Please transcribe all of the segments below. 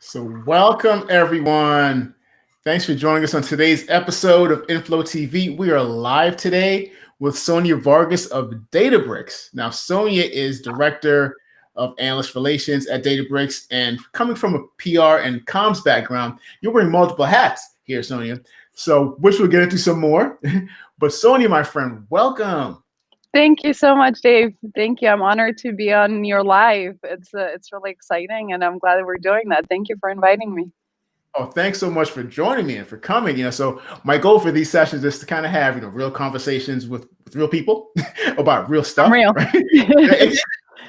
So, welcome everyone. Thanks for joining us on today's episode of Inflow TV. We are live today with Sonya Vargas of Databricks. Now, Sonya is Director of Analyst Relations at Databricks, and coming from a PR and comms background, you're wearing multiple hats here, Sonya. So, which we'll get into some more. But Sonya, my friend, welcome. Thank you so much, Dave. Thank you. I'm honored to be on your live. It's really exciting, and I'm glad that we're doing that. Thank you for inviting me. Oh, thanks so much for joining me and for coming. So my goal for these sessions is to kind of have, real conversations with real people about real stuff. I'm real. Right?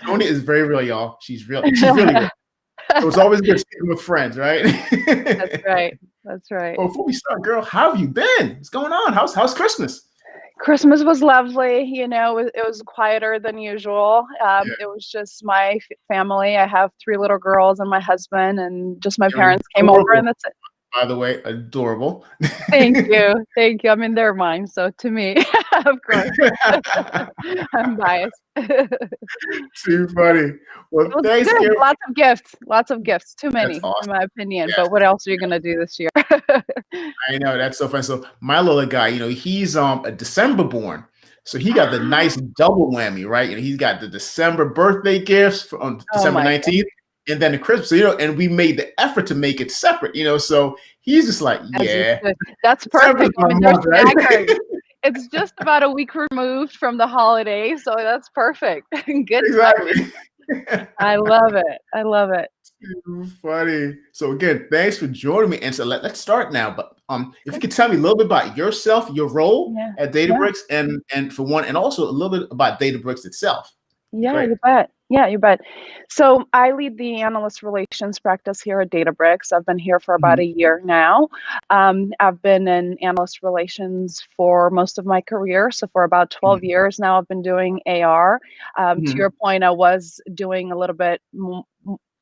Sonya is very real, y'all. She's real. She's really real. So it's always good speaking with friends, right? That's right. That's right. Well, before we start, girl, how have you been? What's going on? How's Christmas? Christmas was lovely. It was quieter than usual. It was just my family. I have 3 little girls and my husband, and just my parents came over, and that's it. By the way, adorable. Thank you. Thank you. I mean, they're mine. So to me, of course, I'm biased. Too funny. Well, thanks. Lots of gifts. Too many, awesome. in my opinion. Yes. But what else are you going to do this year? I know, that's so funny. So my little guy, he's a December born. So he got the nice double whammy, right? He's got the December birthday gifts on December 19th. And then the Christmas, and we made the effort to make it separate, so he's just like, yeah. That's perfect. I mean, it's just about a week removed from the holiday, so that's perfect. Good. Exactly. I love it. I love it. Too funny. So again, thanks for joining me. And so let's start now. But if you could tell me a little bit about yourself, your role at Databricks, and for one, and also a little bit about Databricks itself. Yeah, Great. you bet. Yeah, you bet. So I lead the Analyst Relations practice here at Databricks. I've been here for about a year now. I've been in Analyst Relations for most of my career. So for about 12 years now, I've been doing AR. To your point, I was doing a little bit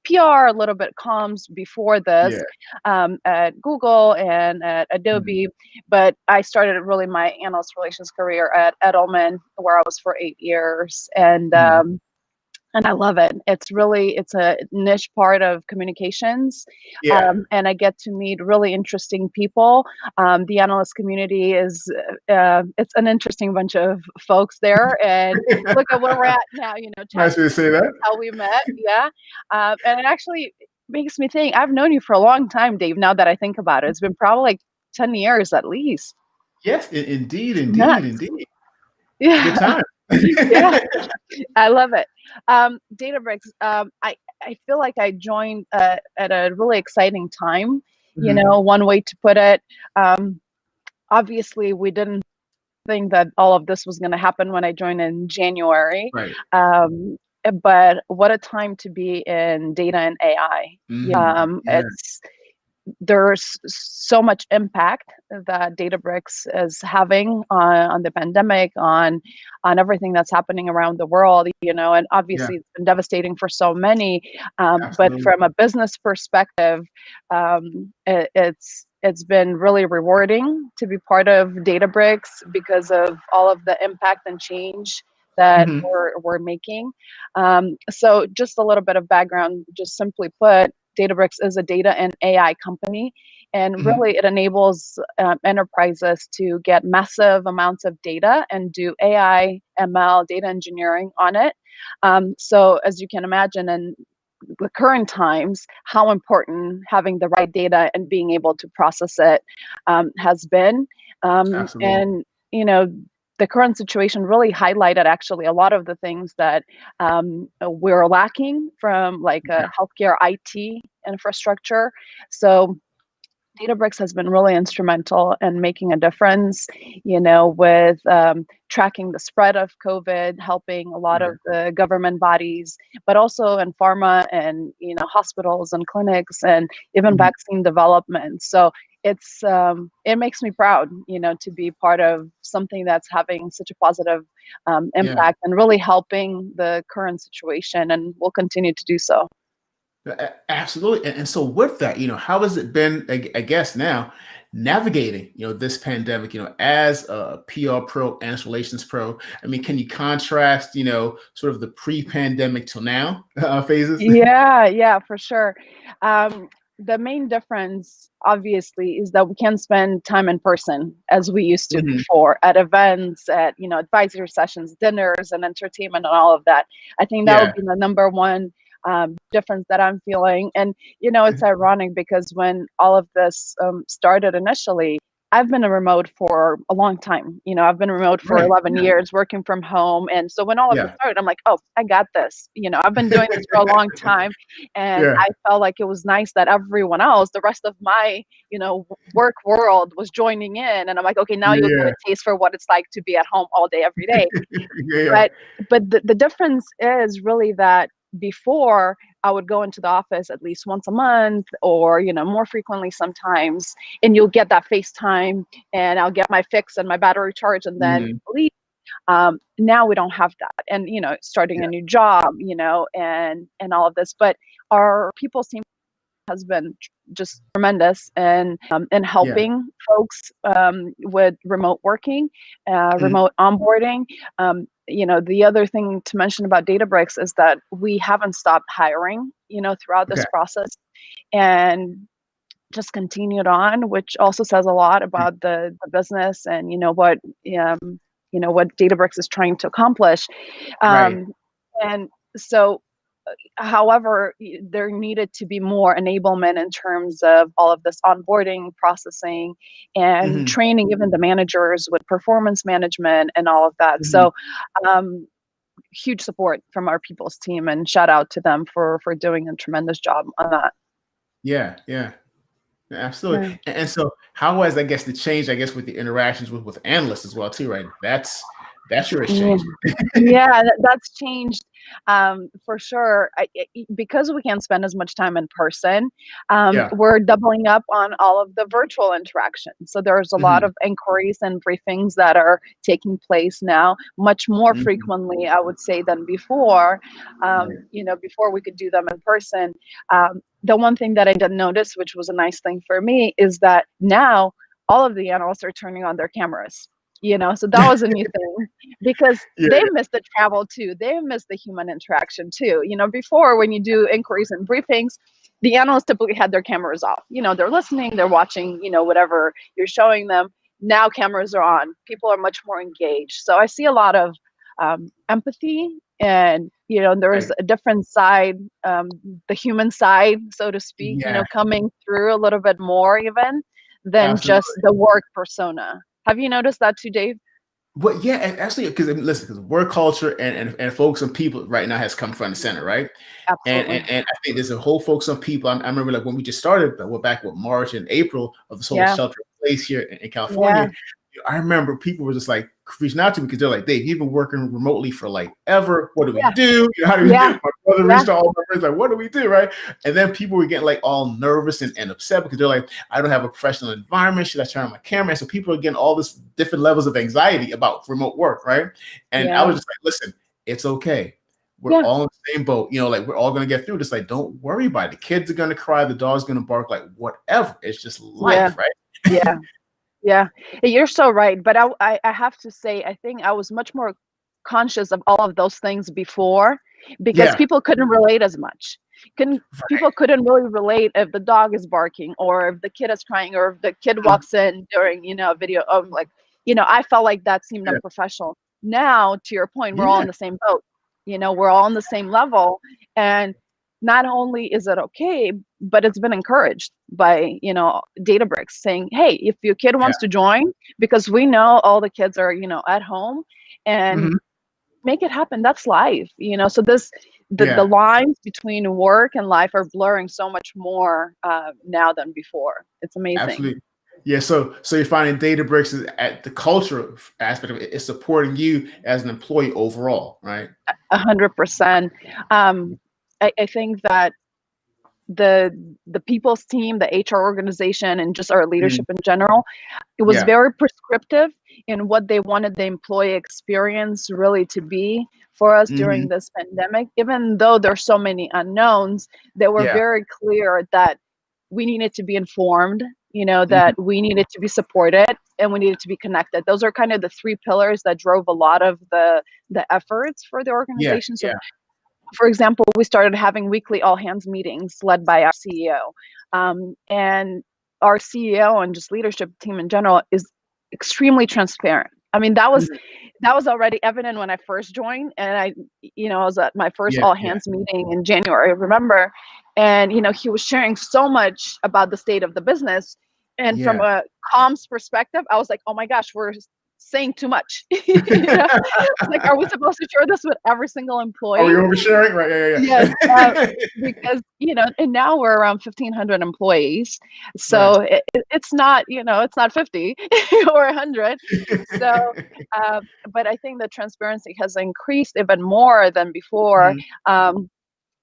PR, a little bit comms before this at Google and at Adobe, but I started really my analyst relations career at Edelman, where I was for 8 years, and I love it. It's a niche part of communications, and I get to meet really interesting people. The analyst community is it's an interesting bunch of folks there, and look at where we're at now. Nice to say that. How we met, and it actually makes me think. I've known you for a long time, Dave. Now that I think about it, it's been probably like 10 years at least. Yes, indeed. Yeah. Good time. Yeah, I love it. Databricks, I feel like I joined at a really exciting time. One way to put it. Obviously, we didn't think that all of this was going to happen when I joined in January. Right. But what a time to be in data and AI. There's so much impact that Databricks is having on the pandemic, on everything that's happening around the world, and obviously it's been devastating for so many. But from a business perspective, it's been really rewarding to be part of Databricks because of all of the impact and change that we're making. So just a little bit of background, just simply put, Databricks is a data and AI company, and really it enables enterprises to get massive amounts of data and do AI, ML, data engineering on it. So as you can imagine, in the current times, how important having the right data and being able to process it has been. And, the current situation really highlighted actually a lot of the things that we're lacking from like a healthcare IT infrastructure. So Databricks has been really instrumental in making a difference, with tracking the spread of COVID, helping a lot of the government bodies, but also in pharma and, hospitals and clinics and even vaccine development. So it makes me proud, to be part of something that's having such a positive impact and really helping the current situation, and will continue to do so. Absolutely. And so with that, how has it been, I guess now, navigating, this pandemic, as a PR pro, analyst relations pro? I mean, can you contrast, sort of the pre-pandemic till now phases? Yeah, for sure. the main difference, obviously, is that we can spend time in person as we used to before, at events, at advisory sessions, dinners, and entertainment, and all of that. I think that would Yeah. be the number one difference that I'm feeling. And it's ironic because when all of this started initially, I've been a remote for a long time. I've been remote for Right. 11 Yeah. years, working from home. And so when all of this Yeah. started, I'm like, oh, I got this. I've been doing this for a long time. And Yeah. I felt like it was nice that everyone else, the rest of my, work world was joining in. And I'm like, okay, now you'll get Yeah. a taste for what it's like to be at home all day, every day. Yeah. But the difference is really that before, I would go into the office at least once a month, or more frequently sometimes, and you'll get that FaceTime, and I'll get my fix and my battery charge, and then Mhm. leave. Now we don't have that, and starting Yeah. a new job, and all of this, but our people team has been just tremendous in Yeah. helping folks with remote working, Mhm. remote onboarding. The other thing to mention about Databricks is that we haven't stopped hiring, throughout Okay. this process, and just continued on, which also says a lot Mm. about the business, and what Databricks is trying to accomplish. Right. Um, and so, however, there needed to be more enablement in terms of all of this onboarding, processing, and Mhm. training even the managers with performance management and all of that. Mhm. So, um, huge support from our people's team, and shout out to them for doing a tremendous job on that. Yeah. Yeah. Absolutely. Yeah. And so how has, I guess, the change, I guess, with the interactions with analysts as well too, right? That's your Yeah. exchange. Yeah, that's changed, for sure. Because we can't spend as much time in person, Yeah. we're doubling up on all of the virtual interactions. So there's a lot Mhm. of inquiries and briefings that are taking place now, much more Mhm. frequently, I would say, than before. Right. Before we could do them in person. The one thing that I did notice, which was a nice thing for me, is that now all of the analysts are turning on their cameras. So that was a new thing, because Yeah. they miss the travel too. They miss the human interaction too. Before, when you do inquiries and briefings, the analysts typically had their cameras off. They're listening, they're watching, whatever you're showing them. Now cameras are on. People are much more engaged. So I see a lot of empathy, and there's Right. a different side, the human side, so to speak, Yeah. coming through a little bit more even than just Absolutely. the work persona. Have you noticed that too, Dave? Well, yeah, and actually, because listen, because work culture and focus on people right now has come front and center, right? And Absolutely. and I think there's a whole focus on people. I remember like when we just started, but we're back with March and April of this whole Yeah. shelter in place here in Yeah. California. I remember people were just like reaching out to me because they're like, Dave, you've been working remotely for like ever. What do we Yeah. do? How do we? Yeah. My brother Yeah. reached out, all my friends, like, what do we do? Right. And then people were getting like all nervous and upset because they're like, I don't have a professional environment. Should I turn on my camera? And so people are getting all this different levels of anxiety about remote work. Right. And I Yeah. was just like, listen, it's okay. We're Yeah. all in the same boat, like we're all gonna get through this. Like, don't worry about it. The kids are gonna cry, the dog's gonna bark, like whatever. It's just Yeah. life, right? Yeah. Yeah. You're so right. But I have to say, I think I was much more conscious of all of those things before, because Yeah. people couldn't relate as much. Couldn't Right. People couldn't really relate if the dog is barking, or if the kid is crying, or if the kid Mhm. walks in during, a video of like, I felt like that seemed Yeah. unprofessional. Now, to your point, we're all Yeah. in the same boat. We're all on the same level. And not only is it okay, but it's been encouraged by, Databricks, saying, hey, if your kid Yeah. wants to join, because we know all the kids are, at home, and Mhm. make it happen. That's life. So the Yeah. lines between work and life are blurring so much more now than before. It's amazing. Absolutely. Yeah. So you're finding Databricks is at the cultural aspect of it is supporting you as an employee overall, right? 100%. I think that the people's team, the HR organization, and just our Mm. leadership in general, it was Yeah. very prescriptive in what they wanted the employee experience really to be for us Mhm. during this pandemic. Even though there's so many unknowns, they were Yeah. very clear that we needed to be informed, Mhm. that we needed to be supported, and we needed to be connected. Those are kind of the three pillars that drove a lot of the efforts for the Yeah. organization. So, Yeah. for example, we started having weekly all hands meetings led by our CEO. And our CEO and just leadership team in general is extremely transparent. I mean, that was already evident when I first joined, and I was at my first Yeah, all yeah, hands meeting in January, I remember, and he was sharing so much about the state of the business, and from yeah. a comms perspective, I was like, oh my gosh, we're saying too much. Like, are we supposed to share this with every single Are we employee? oversharing? Right, Yes, yeah, yeah. because and now we're around 1,500 employees, Right. so it's not it's not 50 or 100. So, but I think the transparency has increased even more than before. Mhm. Um,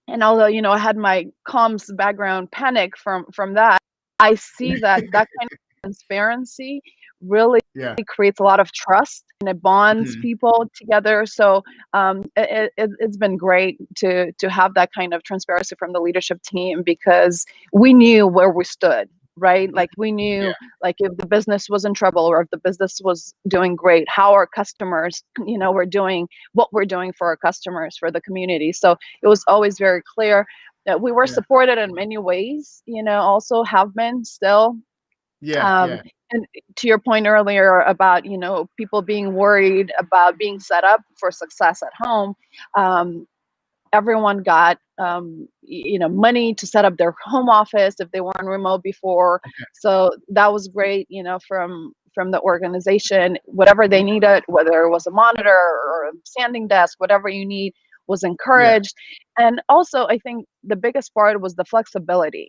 and although I had my comms background panic from that, I see that kind of transparency really Yeah. creates a lot of trust, and it bonds Mhm. people together. So it's been great to have that kind of transparency from the leadership team, because we knew where we stood, right? Like, we Yeah, knew, like, if the business was in trouble or if the business was doing great, how our customers were doing, what we're doing for our customers, for the community. So it was always very clear that we were yeah, supported in many ways, also have been still. yeah, um, yeah. and to your point earlier about people being worried about being set up for success at home, um, everyone got money to set up their home office if they weren't remote before. Okay. So that was great, from the organization. Whatever they needed, whether it was a monitor or a standing desk, whatever you need was Yeah. encouraged. And also, I think the biggest part was the flexibility,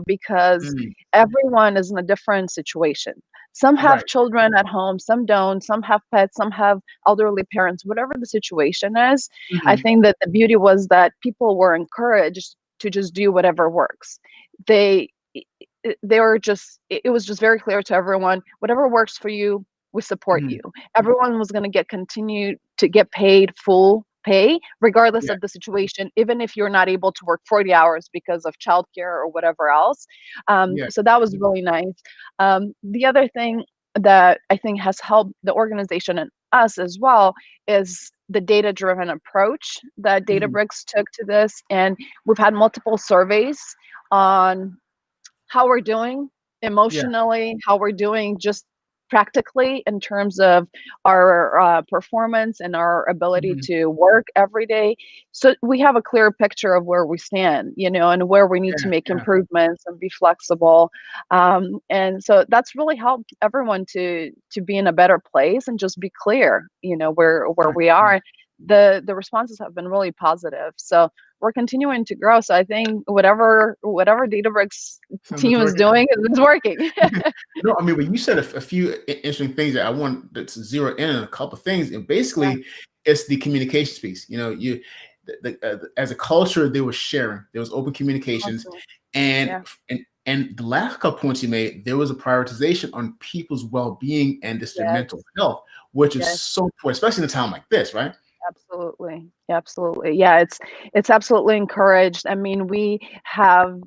because Mhm. everyone is in a different situation. Some have Right. children at home, some don't, some have pets, some have elderly parents. Whatever the situation is, I Mhm. think that the beauty was that people were encouraged to just do whatever works. They they were just it was just very clear to everyone, whatever works for you, we support Mhm. you. Everyone was going to continue to get paid full pay regardless Yeah, of the situation, even if you're not able to work 40 hours because of childcare or whatever else. yeah. So that was really nice. The other thing that I think has helped the organization and us as well is the data driven approach that Mhm. Databricks took to this. And we've had multiple surveys on how we're doing Yeah. emotionally, how we're doing just practically in terms of our performance and our ability Mhm. to work every day. So we have a clear picture of where we stand, and where we need to Yeah, make yeah. improvements and be flexible. And so that's really helped everyone to be in a better place and just be clear, where Right, we right. are. The responses have been really positive. So we're continuing to grow. So I think whatever Databricks Sounds like team it's is working. doing is working. No, I mean, when you said a few interesting things that I want to zero in on a couple of things, and Yeah, basically, it's the communications piece. As a culture, they were sharing. There was open communications, awesome. and Yeah. and the last couple points you made, there was a prioritization on people's well-being and just their Yes. mental health, which is Yes. so important, especially in a time like this, right? Absolutely. Absolutely. Yeah, it's absolutely encouraged. I mean, we have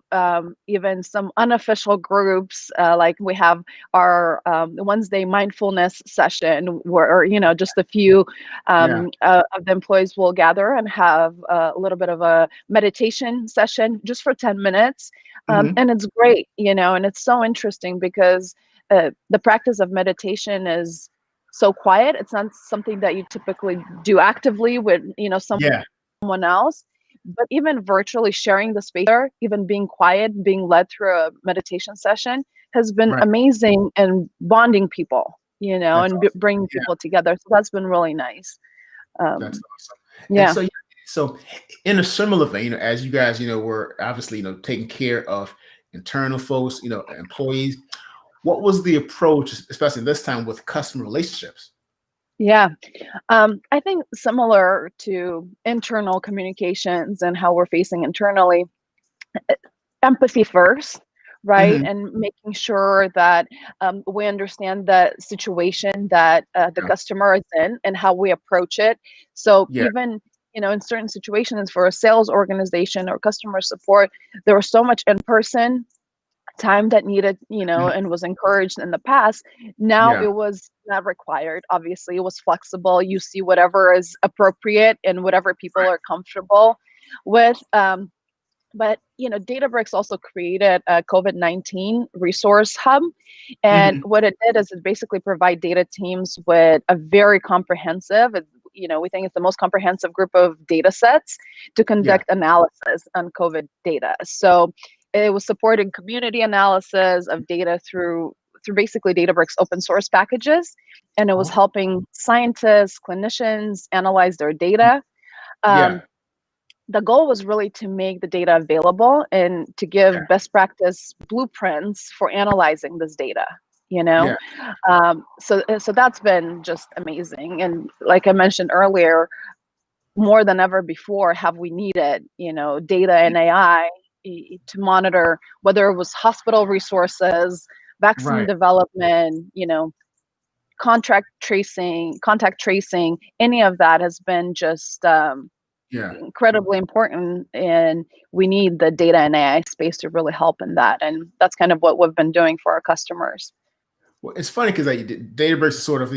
even some unofficial groups, like we have our Wednesday mindfulness session where, just a few Yeah. of the employees will gather and have a little bit of a meditation session just for 10 minutes. Hmm. And it's great, and it's so interesting because the practice of meditation is so quiet. It's not something that you typically do actively with, Yeah. someone else. But even virtually sharing the space there, even being quiet, being led through a meditation session has been Right. amazing and bonding people, That's and awesome. bringing Yeah. people together. So that's been really nice. That's Um, awesome. And yeah, so, yeah, so in a similar vein, as you guys, were obviously, taking care of internal folks, employees, what was the approach, especially this time with customer relationships? yeah. I think similar to internal communications and how we're facing internally, empathy first, right? Hmm. And making sure that we understand the situation that the Yeah. customer is in and how we approach it. So Yeah. even in certain situations for a sales organization or customer support, there was so much in person time that needed, Mhm. and was encouraged in the past. Now Yeah. it was not required. Obviously, it was flexible. You see whatever is appropriate and whatever people Right. are comfortable with. But Databricks also created a COVID-19 resource hub, and Hmm. what it did is it basically provide data teams with a very comprehensive, we think it's the most comprehensive group of data sets to Yeah. conduct analysis on COVID data. So it was supporting community analysis of data through basically Databricks open source packages, and it was Awesome. helping scientists, clinicians analyze their data. Um, Yeah. the goal was really to make the data available and to Yeah. give best practice blueprints for analyzing this data you know Yeah. so that's been just amazing, and like I mentioned earlier, more than ever before have we needed data and AI to monitor whether it was hospital resources, vaccine Right. development, contact tracing. Any of that has been just Yeah. incredibly important, and we need the data and AI space to really help in that. And that's kind of what we've been doing for our customers. Well, it's funny because like Databricks is sort of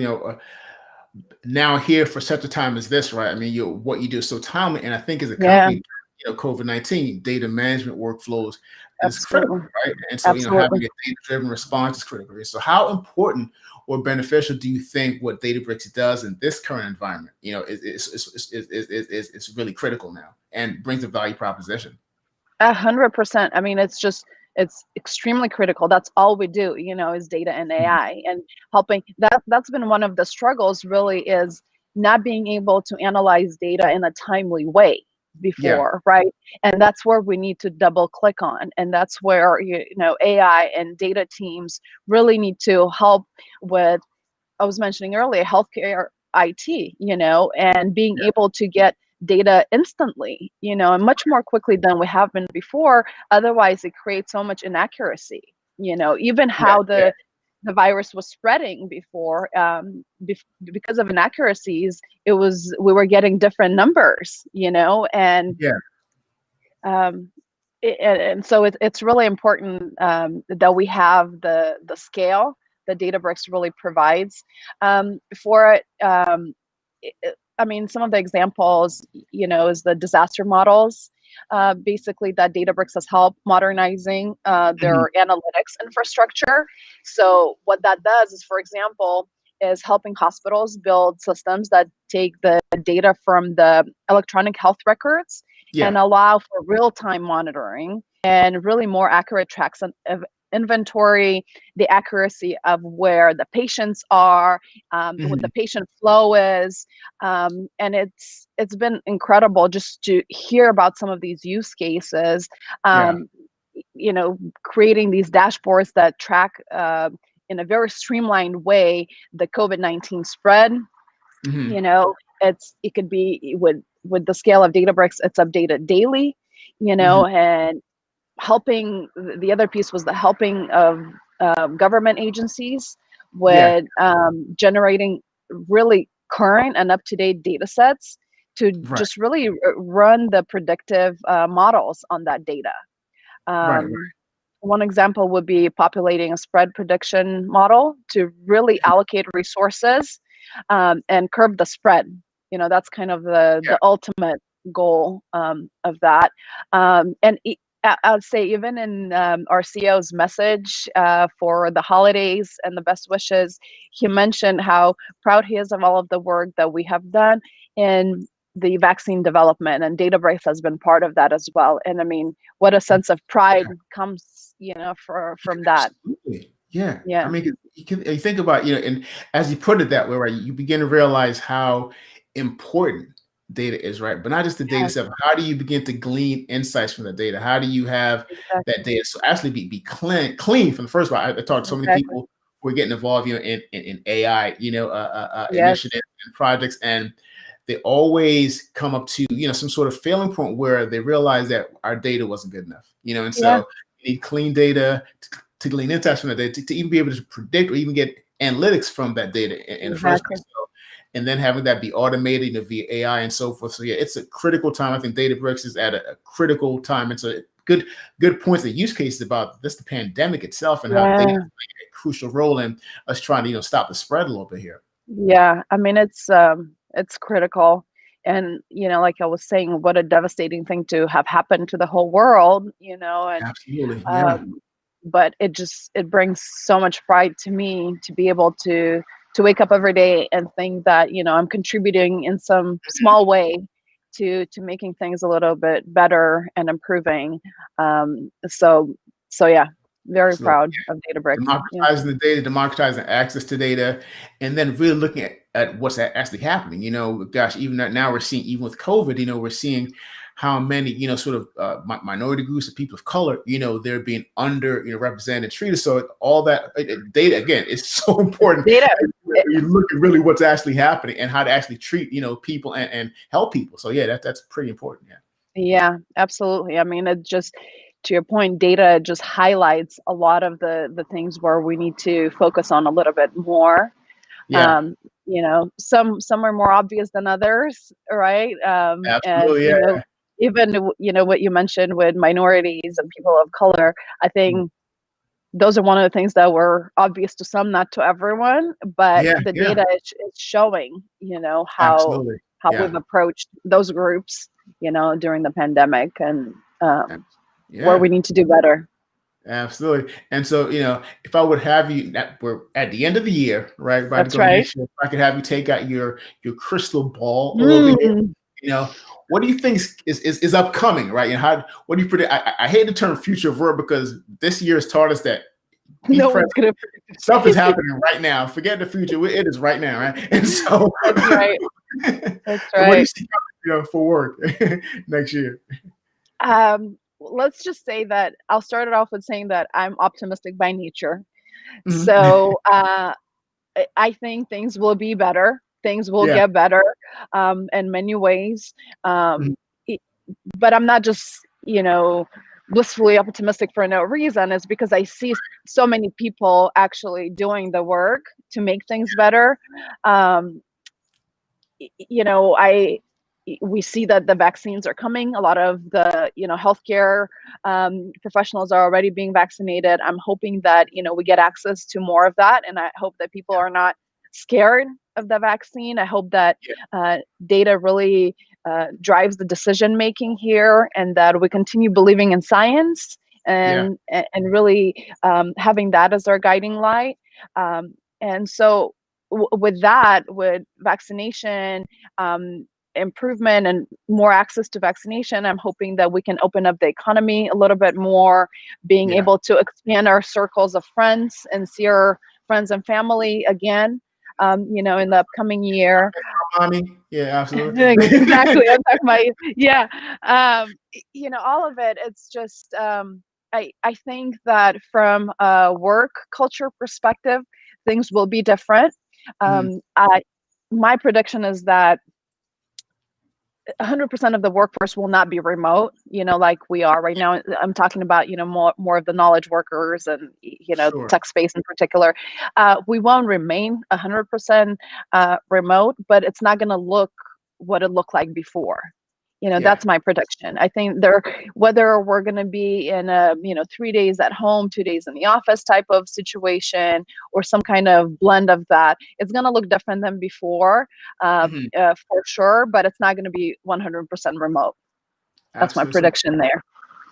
now here for such a time as this, right? I mean, what you do is so timely, and I think as a Yeah, company, COVID-19 data management workflows is critical, absolutely. right? And so, having Absolutely. a data-driven response is critical. So, how important or beneficial do you think what Databricks does in this current environment? It's really critical now and brings a value proposition. 100%. I mean, it's extremely critical. That's all we do, is data and Mhm. AI, and helping. That's been one of the struggles, really, is not being able to analyze data in a timely way Yeah. before, right? And that's where we need to double click on, and that's where AI and data teams really need to help with. I was mentioning earlier, healthcare IT, and being Yeah. able to get data instantly, and much more quickly than we have been before. Otherwise, it creates so much inaccuracy. Even Yeah. how Yeah. the virus was spreading before, because of inaccuracies, we were getting different numbers, and Yeah. um, and so it's really important that we have the scale that Databricks really provides for it. I mean, some of the examples, is the disaster models. Basically, that Databricks has helped modernizing Mhm. their analytics infrastructure. So what that does is, for example, is helping hospitals build systems that take the data from the electronic health records and Yeah. allow for real-time monitoring and really more accurate tracks of inventory, the accuracy of where the patients are, what the Mhm. patient flow is, and it's been incredible just to hear about some of these use cases. Yeah. Um, Creating these dashboards that track in a very streamlined way the COVID-19 spread. Mhm. you know it could be with the scale of Databricks, it's updated daily, Mhm. and helping. The other piece was the helping of government agencies Yeah. with generating really current and up-to-date data sets to Right. just really run the predictive models on that data. Right. um, One example would be populating a spread prediction model to really allocate resources and curb the spread. That's kind of Yeah. the ultimate goal of that. I'd say even in our CEO's message for the holidays and the best wishes, he mentioned how proud he is of all of the work that we have done in the vaccine development, and Databricks has been part of that as well. And I mean, what a sense of pride comes, from that. Absolutely. Yeah. I Yeah, mean, you think about, and as you put it that way, right, you begin to realize how important data is, right? But not just the data yeah, set, but how do you begin to glean insights from the data? How do you have that exactly, data so actually be clean from the first part? I talked to so many exactly. people who are getting involved, in AI, Yes, initiatives and projects, and they always come up to, some sort of failing point where they realize that our data wasn't good enough, and yeah, so you need clean data to glean insights from that data to even be able to predict or even get analytics from that data in the first exactly. place. So, and then having that be automated, via AI and so forth. So yeah, it's a critical time. I think Databricks is at a critical time. It's a good points and use cases about this, the pandemic itself, and how data is Yeah, playing a crucial role in us trying to stop the spread a little bit here. yeah. I mean, it's critical, and like I was saying, what a devastating thing to have happened to the whole world, and Absolutely. Yeah. um, but it brings so much pride to me to be able to wake up every day and think that I'm contributing in some small way to making things a little bit better and improving. So yeah, very Absolutely. proud of Databricks. Yeah. Democratizing the data, democratizing access to data, and then really looking at what's actually happening. Gosh, even now we're seeing, even with COVID, we're seeing how many, sort of minority groups of people of color, they're being represented, treated. So all that data, again, is so important. Data. You look at really what's actually happening and how to actually treat, people and help people. So yeah, that's pretty important. Yeah. Yeah, absolutely. I mean, it just, to your point, data just highlights a lot of the things where we need to focus on a little bit more. Yeah. Um, some are more obvious than others, right? And Absolutely. Yeah. even what you mentioned with minorities and people of color, I think those are one of the things that were obvious to some, not to everyone, but Yeah. the Yeah. data is showing, how Absolutely. we've Yeah. approached those groups, during the pandemic, and where Yeah. we need to do better. Absolutely. And so, if I would have you, we're at the end of the year, right? About to That's go to right. next year. If I could have you take out your crystal ball a little bit here, Mm. what do you think is upcoming, right? What do you predict? I hate the term future verb because this year has taught us that be No present. one's gonna Stuff is happening right now. Forget the future. It is right now, right? And so, That's right. That's what do you right. see coming, for work next year? Let's just say that I'll start it off with saying that I'm optimistic by nature. Mhm. So I think things will be better. Things will Yeah. get better in many ways. Mhm. Um, it- but I'm not just, blissfully optimistic for no reason. It's because I see so many people actually doing the work to make things better. Um, I we see that the vaccines are coming. A lot of the healthcare professionals are already being vaccinated. I'm hoping that we get access to more of that, and I hope that people are not scared of the vaccine. I hope that Yeah. data really drives the decision making here, and that we continue believing in science Yeah. and really having that as our guiding light. And so with that, with vaccination improvement and more access to vaccination, I'm hoping that we can open up the economy a little bit more, being Yeah. able to expand our circles of friends and see our friends and family again, in the upcoming year. Mommy. Yeah, absolutely. Exactly. I'm talking about, yeah. All of it. It's just, I think that from a work culture perspective, things will be different. Mhm. My prediction is that 100% of the workforce will not be remote, like we are right now. I'm talking about, more of the knowledge workers and, Sure. tech space in particular. We won't remain 100% remote, but it's not going to look what it looked like before. Yeah. That's my prediction. I think whether we're going to be in a, 3 days at home, 2 days in the office type of situation, or some kind of blend of that, it's going to look different than before, Mhm. for sure, but it's not going to be 100% remote. That's my Absolutely. prediction there.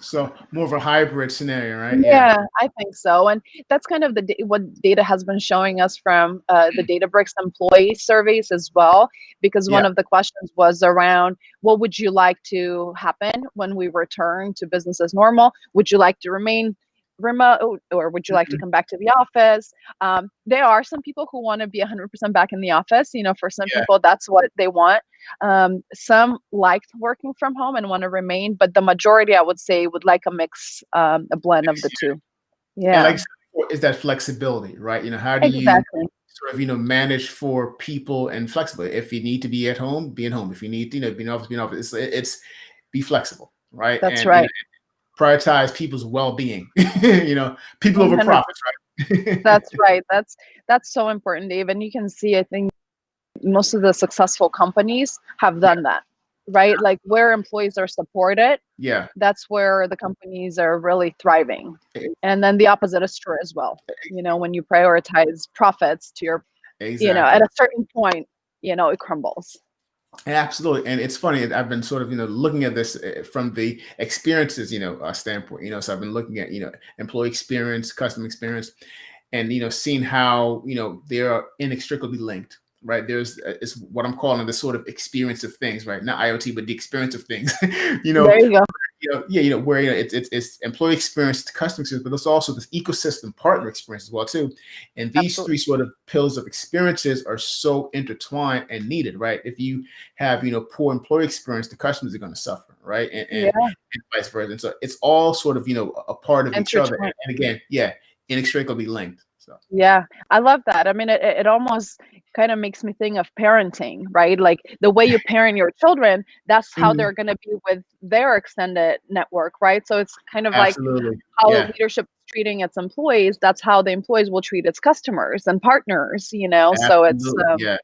So more of a hybrid scenario, right? Yeah. Yeah, I think so, and that's kind of what data has been showing us from the Databricks employee surveys as well. Because Yeah. one of the questions was around, what would you like to happen when we return to business as normal? Would you like to remain remote, or would you like to Mhm. come back to the office? There are some people who want to be 100% back in the office. For some Yeah. people, that's what they want. Some liked working from home and want to remain, but the majority, I would say, would like a mix, a blend of the two. And Yeah, like I said before, is that flexibility, right? How do you exactly. sort of, manage for people and flexible? If you need to be at home, be at home. If you need to, be in office, be in office. It's be flexible, right? That's And right. prioritize people's well-being. People over 100. profits, right? That's right. That's so important, Dave. And you can see, I think most of the successful companies have Yeah. done that, right? Like where employees are supported, Yeah. that's where the companies are really thriving. And then the opposite is true as well. When you prioritize profits to your, at Exactly. a certain point, it crumbles. Absolutely, and it's funny. I've been sort of looking at this from the experiences standpoint. So I've been looking at employee experience, customer experience, and seeing how they are inextricably linked. Right, there's it's what I'm calling the sort of experience of things. Right, not IoT, but the experience of things. you know, There you go. yeah, where it's employee experience, it's customer experience, but it's also this ecosystem partner experience as well too. And these three Absolutely. sort of pillars of experiences are so intertwined and needed, right? If you have poor employee experience, the customers are going to suffer, right? Yeah. And vice versa. And so it's all sort of a part of each other. Intertwined. And again, yeah, inextricably linked. So Yeah, I love that. I mean, it almost kind of makes me think of parenting, right? Like the way you parent your children, that's how mhm, they're going to be with their extended network, right? So it's kind of like absolutely, how yeah, leadership is treating its employees, that's how the employees will treat its customers and partners, you know? So absolutely, yeah.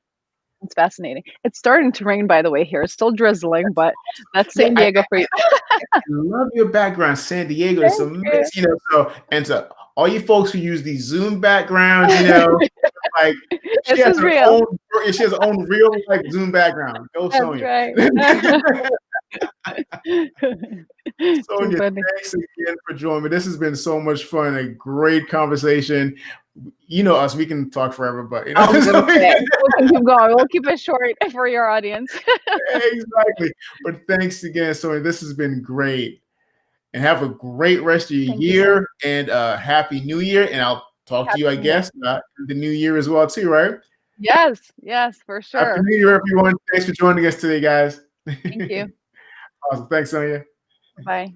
it's fascinating. It's starting to rain, by the way, here. It's still drizzling, but that's Yeah, San Diego for you. I love your background, San Diego. It's Thank amazing, you. So and so all you folks who use these Zoom backgrounds, like This is real. she has her own real like Zoom background. Go That's Sonya. right. Too Sonya, funny. thanks again for joining me. This has been so much fun, a great conversation. You know us, we can talk forever, but I was so gonna say, we can keep going. We'll keep it short for your audience. exactly. But thanks again, Sonya. This has been great. And have a great rest of your Thank you so much. year and happy new year. And I'll talk to you, Happy I New Year. guess, in the new year as well, too, right? Yes, yes, for Happy sure. New Year, everyone. Thanks for joining us today, guys. Thank you. Awesome. Thanks, Sonya. Bye.